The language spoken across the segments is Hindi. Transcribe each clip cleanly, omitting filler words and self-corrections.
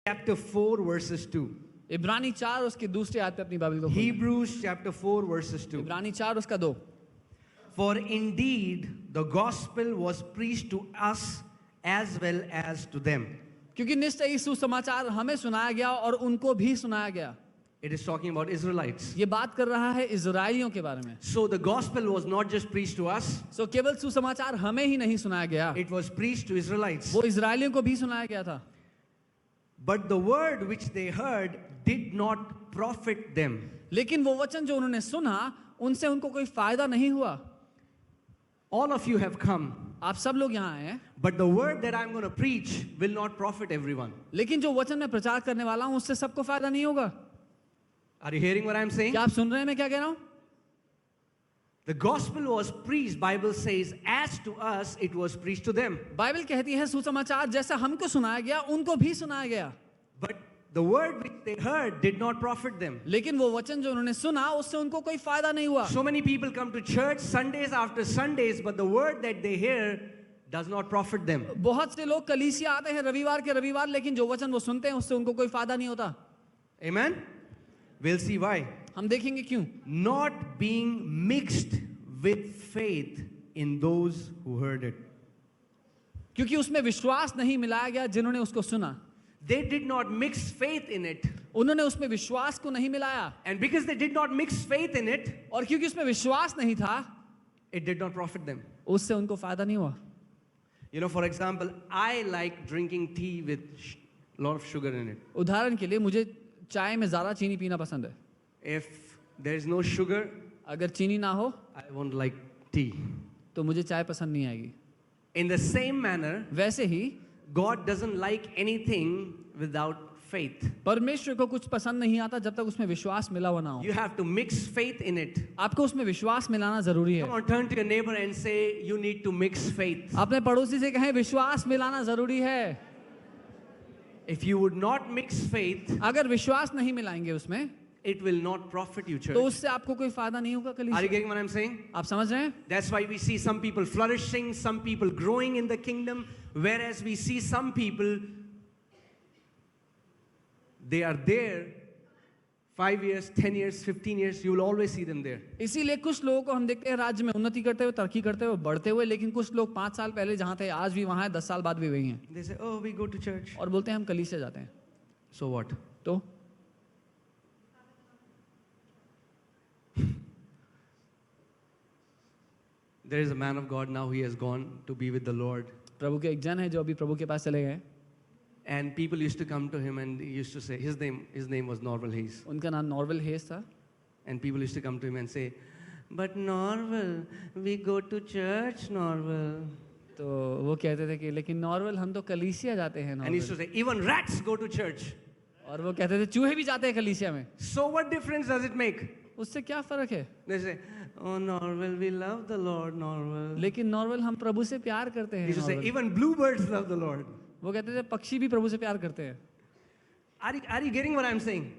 chapter 4 verses 2. इब्रानी 4 उसके दूसरे आयत पे अपनी बाइबल को खोलें। Hebrews chapter 4 verses 2. इब्रानी 4 उसका 2। For indeed the gospel was preached to us as well as to them. क्योंकि निश्चय यीशु समाचार हमें सुनाया गया और उनको भी सुनाया गया। It is talking about Israelites. ये बात कर रहा है इजराइलियों के बारे में। So the gospel was not just preached to us, सो केवल सुसमाचार हमें ही नहीं सुनाया गया, it was preached to Israelites. वो इजराइलियों को भी सुनाया गया था। But the word which they heard did not profit them. लेकिन वो वचन जो उन्होंने सुना उनसे उनको कोई फायदा नहीं हुआ। All of you have come, आप सब लोग यहाँ आए हैं, but the word that I'm going to preach will not profit everyone. लेकिन जो वचन मैं प्रचार करने वाला हूँ उससे सबको फायदा नहीं होगा। Are you hearing what I'm saying? क्या आप सुन रहे हैं मैं क्या कह रहा हूँ? The gospel was preached, Bible says, as to us it was preached to them. Bible कहती है सुसमाचार जैसा हमको सुनाया गया उनको भी सुनाया गया। But the word which they heard did not profit them. लेकिन वो वचन जो उन्होंने सुना उससे उनको कोई फायदा नहीं हुआ। So many people come to church Sundays after Sundays, but the word that they hear does not profit them. बहुत से लोग कलीसिया आते हैं रविवार के रविवार, लेकिन जो वचन वो सुनते हैं उससे उनको कोई फायदा नहीं होता। Amen? We'll see why. हम देखेंगे क्यों। Not being mixed with faith in those who heard it. क्योंकि उसमें विश्वास नहीं मिलाया गया जिन्होंने उसको सुना। They did not mix faith in it. उन्होंने उसमें विश्वास को नहीं मिलाया, And because they did not mix faith in it, और क्योंकि उसमें विश्वास नहीं था it did not profit them. उससे उनको फायदा नहीं हुआ। You know, for example, I like drinking tea with a lot of sugar in it. उदाहरण के लिए मुझे चाय में ज़्यादा चीनी पीना पसंद है। If there is no sugar, अगर चीनी ना हो I won't like tea. तो मुझे चाय पसंद नहीं आएगी। In the same manner, वैसे ही God doesn't like anything without faith. परमेश्वर को कुछ पसंद नहीं आता जब तक उसमें विश्वास मिला हुआ ना हो। You have to mix faith in it. आपको उसमें विश्वास मिलाना जरूरी है। Come on, turn to your neighbor and say, you need to mix faith. अपने पड़ोसी से कहें विश्वास मिलाना जरूरी है। If you would not mix faith, अगर विश्वास नहीं मिलाएंगे उसमें it will not profit you, church. तो उससे आपको कोई फायदा नहीं होगा। Are you कलीसिया, getting what I'm saying? आप समझ रहे हैं? That's why we see some people flourishing, some people growing in the kingdom, whereas we see some people, they are there 5 years, 10 years, 15 years, you will always see them there. इसीलिए कुछ लोगों को हम देखते हैं राज्य में उन्नति करते हुए, तरक्की करते हुए, बढ़ते हुए, लेकिन कुछ लोग 5 साल पहले जहाँ थे आज भी वहाँ हैं, 10 साल बाद भी वही हैं, They say, oh, we go to church. और बोलते हैं हम कलीसिया जाते हैं। So what? तो There is a man of God now, he has gone to be with the Lord. प्रभु के एक जन है जो अभी प्रभु के पास चले गए, And people used to come to him and he used to say, his name was Norval Hayes. उनका नाम नॉर्वल हेस था। And people used to come to him and say, but Norval, we go to church, Norval. तो वो कहते थे कि लेकिन नॉर्वल हम तो कलीसिया जाते हैं And he used to नॉर्वल, say, even rats go to church. और वो कहते थे चूहे भी जाते हैं कलीसिया में। So what difference does it make? उससे क्या फर्क है? They say, oh Norval, we love the Lord, Norval. लेकिन नॉर्वल हम प्रभु से प्यार करते He हैं। used to say, नॉर्वल। even bluebirds love the Lord. वो कहते थे पक्षी भी प्रभु से प्यार करते हैं। Are you getting what I'm saying?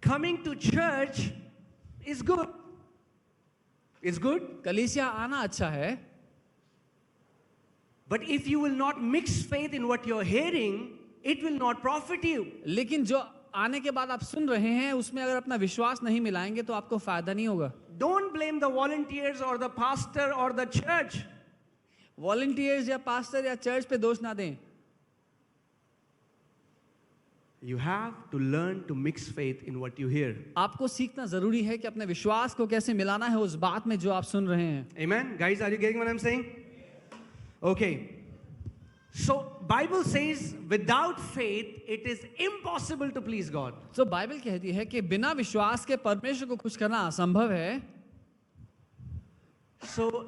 Coming to church is good. It's good. कलीसिया आना अच्छा है, But if you will not mix faith in what you're hearing, it will not profit you. लेकिन जो आने के बाद आप सुन रहे हैं उसमें अगर अपना विश्वास नहीं मिलाएंगे तो आपको फायदा नहीं होगा। Don't blame the volunteers or the pastor or the church. Volunteers या पास्टर या चर्च पे दोष ना दें। You have to learn to mix faith in what you hear. आपको सीखना जरूरी है कि अपने विश्वास को कैसे मिलाना है उस बात में जो आप सुन रहे हैं। Amen? Guys, are you getting what I'm saying? Okay. So, Bible says, without faith, it is impossible to please God. तो बाइबल कहती है कि बिना विश्वास के परमेश्वर को खुश करना असंभव है। So,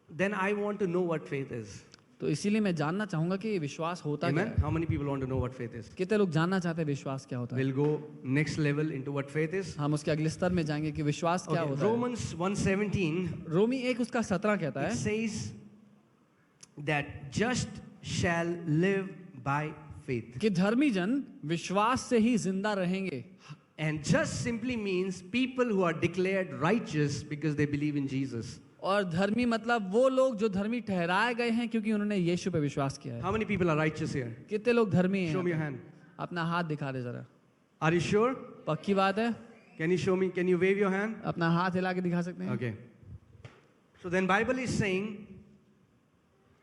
then I want to know what faith is. तो इसीलिए मैं जानना चाहूंगा कि ये विश्वास होता क्या Amen? है। How many people want to know what faith is? कितने लोग जानना चाहते हैं विश्वास क्या होता है? We'll go next level into what faith is. हम उसके अगले स्तर में जाएंगे कि विश्वास क्या Okay. होता है। Romans 1:17, रोमी 1 उसका 17 कहता it है says that just shall live by faith. कि धर्मी जन विश्वास से ही जिंदा रहेंगे। And just simply means people who are declared righteous because they believe in Jesus. और धर्मी मतलब वो लोग जो धर्मी ठहराए गए हैं क्योंकि उन्होंने यीशु पे विश्वास किया है। How many people are righteous here? कितने लोग धर्मी Show me your हैं? hand. अपना हाथ दिखा दे जरा। Are you sure? पक्की बात है? Can you show me? Can you wave your hand? अपना हाथ हिला के दिखा सकते हैं? Okay. So then Bible is saying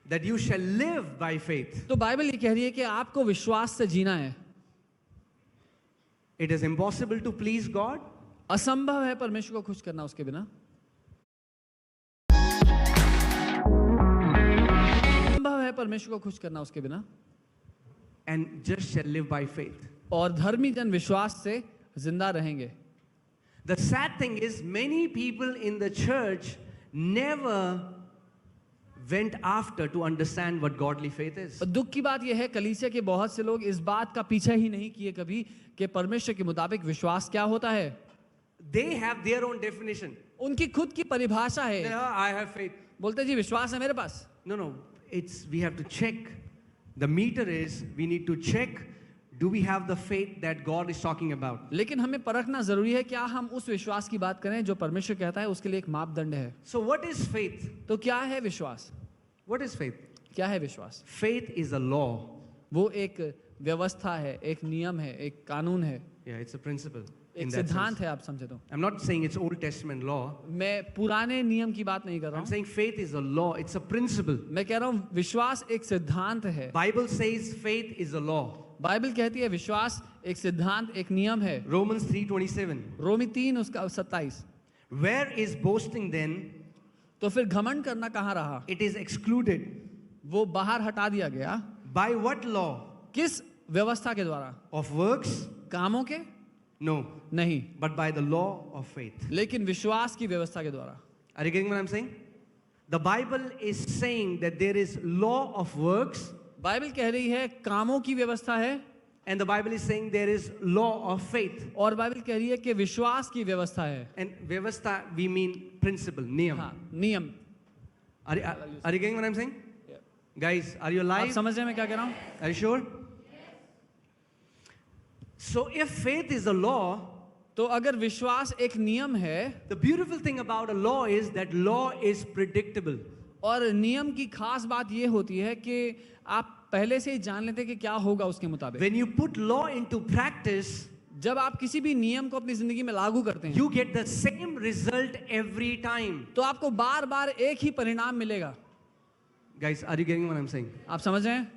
that you shall live by faith. तो बाइबल ये कह रही है कि आपको विश्वास से जीना है। It is impossible to please God. असंभव है परमेश्वर को खुश करना उसके बिना। असंभव है परमेश्वर को खुश करना उसके बिना। And just shall live by faith. और धर्मी जन विश्वास से जिंदा रहेंगे। The sad thing is many people in the church never went after to understand what godly faith is. दुख की बात यह है कलीसिया के बहुत से लोग इस बात का पीछा ही नहीं किए कभी कि परमेश्वर के मुताबिक विश्वास क्या होता है। They have their own definition. उनकी खुद की परिभाषा है। I have faith. बोलते जी विश्वास है मेरे पास। No, we have to check. The meter is we need to check, do we have the faith that God is talking about? लेकिन हमें परखना जरूरी है क्या हम उस विश्वास की बात करें जो परमेश्वर कहता है, उसके लिए एक मापदंड है। So what is faith? तो क्या है विश्वास? What is faith? क्या है विश्वास? Faith is a law. वो एक व्यवस्था है, एक नियम है, एक कानून है, Yeah, it's a principle. एक In that सिद्धांत sense. है। आप समझे तो I'm not saying it's Old Testament law. मैं पुराने नियम की बात नहीं कर रहा I'm हूँ। saying faith is a law. It's a principle. मैं कह रहा हूँ विश्वास एक सिद्धांत है। Bible says faith is a law. Bible कहती है विश्वास एक सिद्धांत, एक नियम है। Romans 3:27. रोमी 3 उसका 27। Where is boasting then? तो फिर घमंड करना कहाँ रहा? It is excluded. वो बाहर हटा दिया गया। By what law? किस व्यवस्था के द्वारा? Of works? कामों के? No. नहीं, But by the law of faith. लेकिन विश्वास की व्यवस्था के द्वारा। Are you getting what I'm saying? The Bible is saying that there is law of works, Bible कह रही है कामों की व्यवस्था है, and the Bible is saying there is law of faith. और बाइबल कह रही है कि विश्वास की व्यवस्था है। And vyavastha, we mean principle, niyam. हाँ, नियम। Are you getting what I'm saying? Guys, are you आप alive? समझ रहे हैं मैं क्या कह रहा हूँ? Are you sure? So if faith is a law, तो अगर विश्वास एक नियम है, the beautiful thing about a law is that law is predictable. और नियम की खास बात ये होती है कि आप पहले से ही जान लेते हैं कि क्या होगा उसके मुताबिक। When you put law into practice, जब आप किसी भी नियम को अपनी जिंदगी में लागू करते हैं, you get the same result every time. तो आपको बार बार एक ही परिणाम मिलेगा। Guys, are you getting what I'm saying? आप समझ रहे हैं?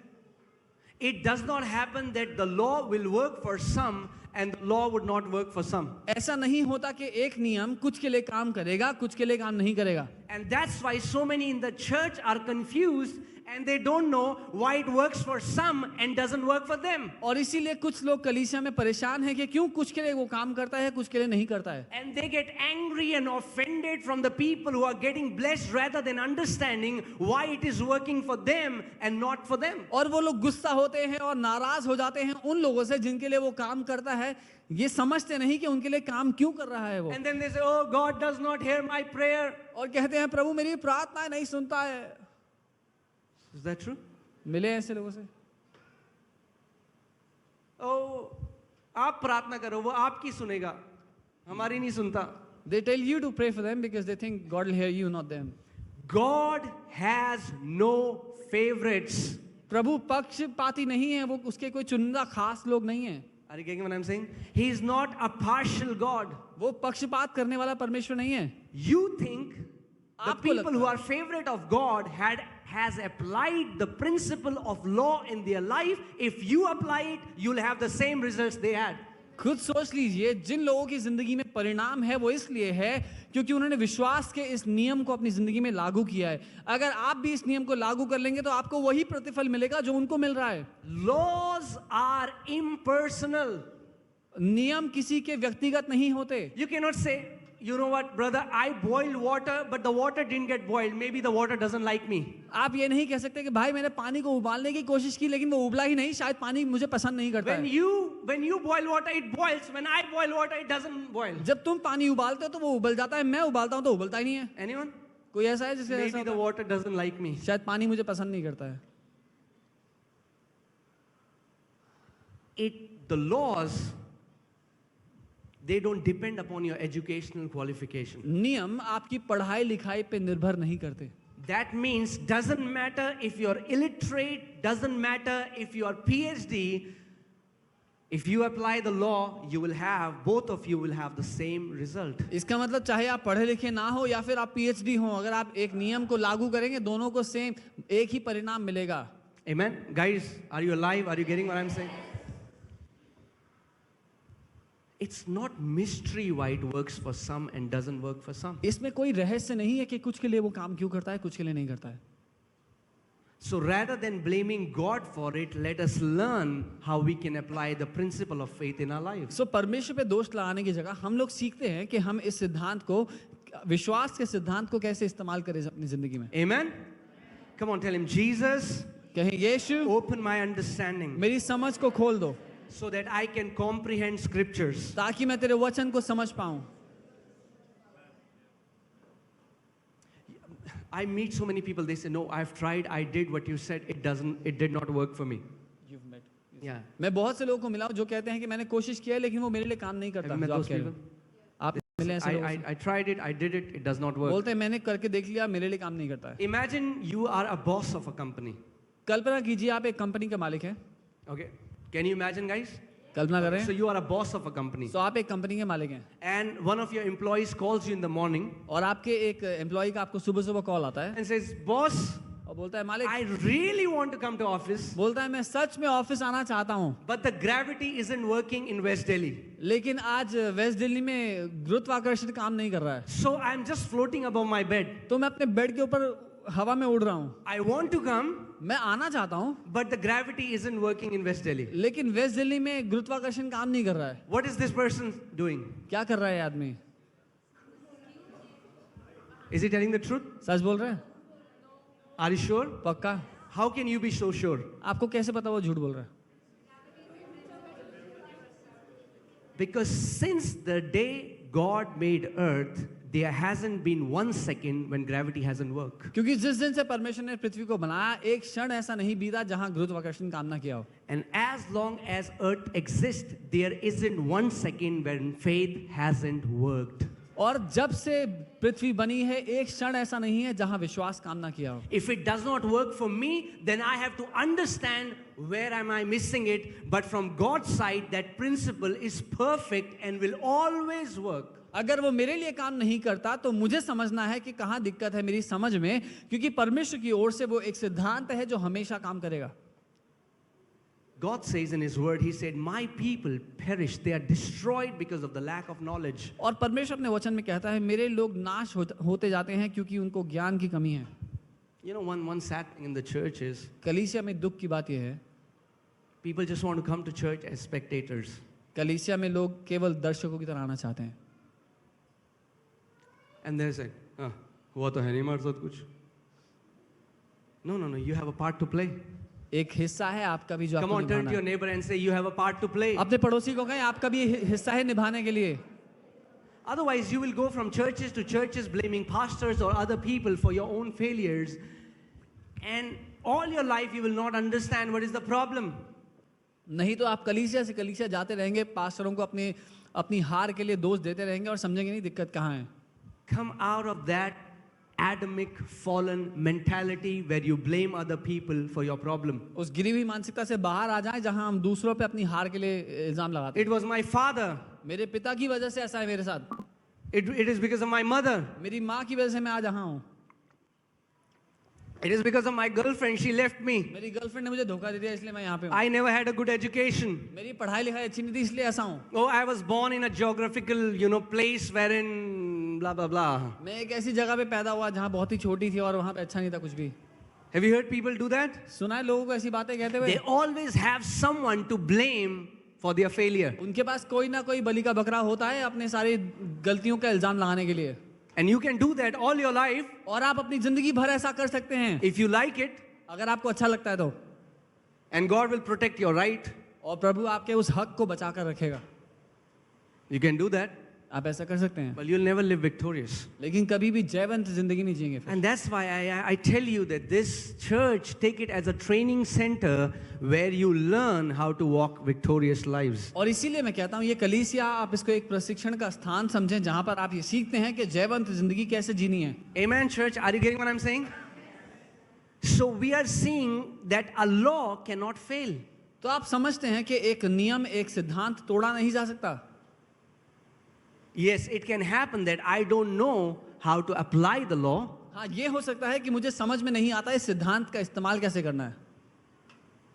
It does not happen that the law will work for some and the law would not work for some. ऐसा नहीं होता कि एक नियम कुछ के लिए काम करेगा, कुछ के लिए काम नहीं करेगा। And that's why so many in the church are confused and they don't know why it works for some and doesn't work for them. और इसीलिए कुछ लोग कलीसिया में परेशान हैं कि क्यों कुछ के लिए वो काम करता है, कुछ के लिए नहीं करता है। And they get angry and offended from the people who are getting blessed rather than understanding why it is working for them and not for them. और वो लोग गुस्सा होते हैं और नाराज हो जाते हैं उन लोगों से जिनके लिए वो काम करता है, ये समझते नहीं कि उनके लिए काम क्यों कर रहा है वो। And then they say, oh, God does not hear my prayer. और कहते हैं प्रभु मेरी प्रार्थना नहीं सुनता है। Is that true? मिले ऐसे लोगों से? Oh, आप प्रार्थना करो, वो आपकी सुनेगा, हमारी नहीं सुनता. They tell you to pray for them because they think God will hear you, not them. God has no favorites. प्रभु पक्षपाती नहीं है, वो उसके कोई चुनिंदा खास लोग नहीं है। Are you getting what I'm saying? He is not a partial God. वो पक्षपात करने वाला परमेश्वर नहीं है। You think the आपको people लगता who है। are favorite of God has applied the principle of law in their life. If you apply it, you'll have the same results they had. खुद सोच लीजिए जिन लोगों की जिंदगी में परिणाम है वो इसलिए है क्योंकि उन्होंने विश्वास के इस नियम को अपनी जिंदगी में लागू किया है। अगर आप भी इस नियम को लागू कर लेंगे तो आपको वही प्रतिफल मिलेगा जो उनको मिल रहा है। Laws are impersonal. नियम किसी के व्यक्तिगत नहीं होते। You cannot say, you know what, brother, I boiled water, but the water didn't get boiled. Maybe the water doesn't like me. आप ये नहीं कह सकते कि भाई मैंने पानी को उबालने की कोशिश की लेकिन वो उबला ही नहीं, शायद पानी मुझे पसंद नहीं करता है। When you boil water, it boils. When I boil water, it doesn't boil. जब तुम पानी उबालते हो तो वो उबल जाता है, मैं उबालता हूँ तो उबलता ही नहीं है। Anyone? कोई ऐसा है जिससे ऐसा Maybe होता the है? water doesn't like me. शायद पानी मुझे पसंद नहीं करता है। The laws, they don't depend upon your educational qualification. नियम आपकी पढ़ाई लिखाई पे निर्भर नहीं करते। That means doesn't matter if you're illiterate, doesn't matter if you're PhD, If you apply the law, you will have, both of you will have the same result. इसका मतलब चाहे आप पढ़े लिखे ना हो या फिर आप PhD हो, अगर आप एक नियम को लागू करेंगे दोनों को सेम एक ही परिणाम मिलेगा. Amen? Guys, are you alive? Are you getting what I'm saying? It's not mystery why it works for some and doesn't work for some. इसमें कोई रहस्य नहीं है कि कुछ के लिए वो काम क्यों करता है, कुछ के लिए नहीं करता है. So rather than blaming God for it, let us learn how we can apply the principle of faith in our lives. So परमेश्वर पे दोष लगाने की जगह हम लोग सीखते हैं कि हम इस सिद्धांत को, विश्वास के सिद्धांत को कैसे इस्तेमाल करें अपनी जिंदगी में. Amen? Come on, tell him, Jesus, कहें यीशु open my understanding मेरी समझ को खोल दो so that I can comprehend scriptures. ताकि मैं तेरे वचन को समझ पाऊं. I meet so many people, they say, no, I've tried, I did what you said, it did not work for me. Yeah. मैं बहुत से लोगों को मिला हूं जो कहते हैं कि मैंने कोशिश किया है लेकिन वो मेरे लिए काम नहीं करता. Have you met जो आप those कह रहे हो. people? आप मिले ऐसे लोगों से? I tried it, I did it, it does not work. बोलते हैं मैंने करके देख लिया, मेरे लिए काम नहीं करता है. Imagine you are a boss of a company. कल्पना कीजिए आप एक कंपनी के मालिक हैं. Okay? Can you imagine, guys? कल्पना करें. So you are a boss of a company. तो आप एक कंपनी के मालिक हैं And one of your employees calls you in the morning और आपके एक एम्प्लॉय का आपको सुबह सुबह कॉल आता है and says, boss, और बोलता है मालिक, I really want to come to office, बोलता है मैं सच में ऑफिस आना चाहता हूँ but the gravity isn't working in West Delhi. लेकिन आज वेस्ट दिल्ली में गुरुत्वाकर्षण काम नहीं कर रहा है. So I'm just floating above my bed. तो मैं अपने बेड के ऊपर हवा में उड़ रहा हूँ. I want to come, मैं आना चाहता हूँ but the gravity isn't working in West Delhi. लेकिन वेस्ट दिल्ली में गुरुत्वाकर्षण काम नहीं कर रहा है. What is this person doing? क्या कर रहा है ये आदमी? Is he telling the truth? सच बोल रहा है? Are you sure? पक्का? How can you be so sure? आपको कैसे पता वो झूठ बोल रहा है? Because since the day God made earth, there hasn't been 1 second when gravity hasn't worked. क्योंकि जिस दिन से परमेश्वर ने पृथ्वी को बनाया एक क्षण ऐसा नहीं बीता जहां गुरुत्वाकर्षण काम ना किया हो. And as long as earth exists, there isn't 1 second when faith hasn't worked. और जब से पृथ्वी बनी है एक क्षण ऐसा नहीं है जहां विश्वास काम ना किया हो. If it does not work for me, then I have to understand where am I missing it. But from God's side, that principle is perfect and will always work. अगर वो मेरे लिए काम नहीं करता तो मुझे समझना है कि कहाँ दिक्कत है मेरी समझ में, क्योंकि परमेश्वर की ओर से वो एक सिद्धांत है जो हमेशा काम करेगा. God says in His Word, He said, "My people perish; they are destroyed because of the lack of knowledge." और परमेश्वर अपने वचन में कहता है मेरे लोग नाश होते जाते हैं क्योंकि उनको ज्ञान की कमी है. You know, one sad thing in the church is कलीसिया में दुख की बात यह है, people just want to come to church as spectators. कलीसिया में लोग केवल दर्शकों की तरह आना चाहते हैं. And they say, हुआ तो है नहीं हमारे साथ कुछ. No, you have a part to play. एक हिस्सा है आपका भी जो Come आपको on, turn निभाना to your है. neighbor and say, you have a part to play. अपने पड़ोसी को कहें आपका भी हिस्सा है निभाने के लिए. Otherwise, you will go from churches to churches blaming pastors or other people for your own failures. And all your life, you will not understand what is the problem. नहीं तो आप कलीसिया से कलीसिया जाते रहेंगे, पास्टरों को अपनी हार के लिए दोष देते रहेंगे और समझेंगे नहीं दिक्कत कहाँ है. Come out of that Adamic fallen mentality where you blame other people for your problem. उस गिरी हुई मानसिकता से बाहर आ जाएं जहां हम दूसरों पे अपनी हार के लिए इल्जाम लगाते हैं. It was my father. मेरे पिता की वजह से ऐसा है मेरे साथ. It is because of my mother. मेरी माँ की वजह से मैं आज यहाँ हूँ. It is because of my girlfriend. She left me. मेरी गर्लफ्रेंड ने मुझे धोखा दे दिया इसलिए मैं यहाँ पे हूँ. I never had a good education. मेरी पढ़ाई लिखाई अच्छी नहीं थी इसलिए ऐसा हूँ. Oh, I was born in a geographical, place wherein blah blah blah. मैं एक ऐसी जगह पे पैदा हुआ जहाँ बहुत ही छोटी थी और वहाँ पे अच्छा नहीं था कुछ भी. Have you heard people do that? सुना है लोगों को ऐसी बातें कहते हुए. They always have someone to blame for their failure. उनके पास कोई ना कोई बलि का बकरा होता है अपने सारी गलतियों का इल्जाम लगाने के लिए. And you can do that all your life. और आप अपनी जिंदगी भर ऐसा कर सकते हैं If you like it. अगर आपको अच्छा लगता है तो. And God will protect your right. और प्रभु आपके उस हक को बचा कर रखेगा. You can do that. आप ऐसा कर सकते हैं. But you'll never live victorious. लेकिन कभी भी जयवंत जिंदगी नहीं जिएंगे. And that's why I tell you that this church, take it as a training center where you learn how to walk victorious lives. और इसीलिए मैं कहता हूँ ये कलीसिया आप इसको एक प्रशिक्षण का स्थान समझें जहाँ पर आप ये सीखते हैं कि जयवंत जिंदगी कैसे जीनी है. Amen, church. Are you getting what I'm saying? So we are seeing that a law cannot fail. तो आप समझते हैं कि एक नियम, एक सिद्धांत तोड़ा नहीं जा सकता। Yes, it can happen that I don't know how to apply the law. हाँ, ये हो सकता है कि मुझे समझ में नहीं आता इस सिद्धांत का इस्तेमाल कैसे करना है।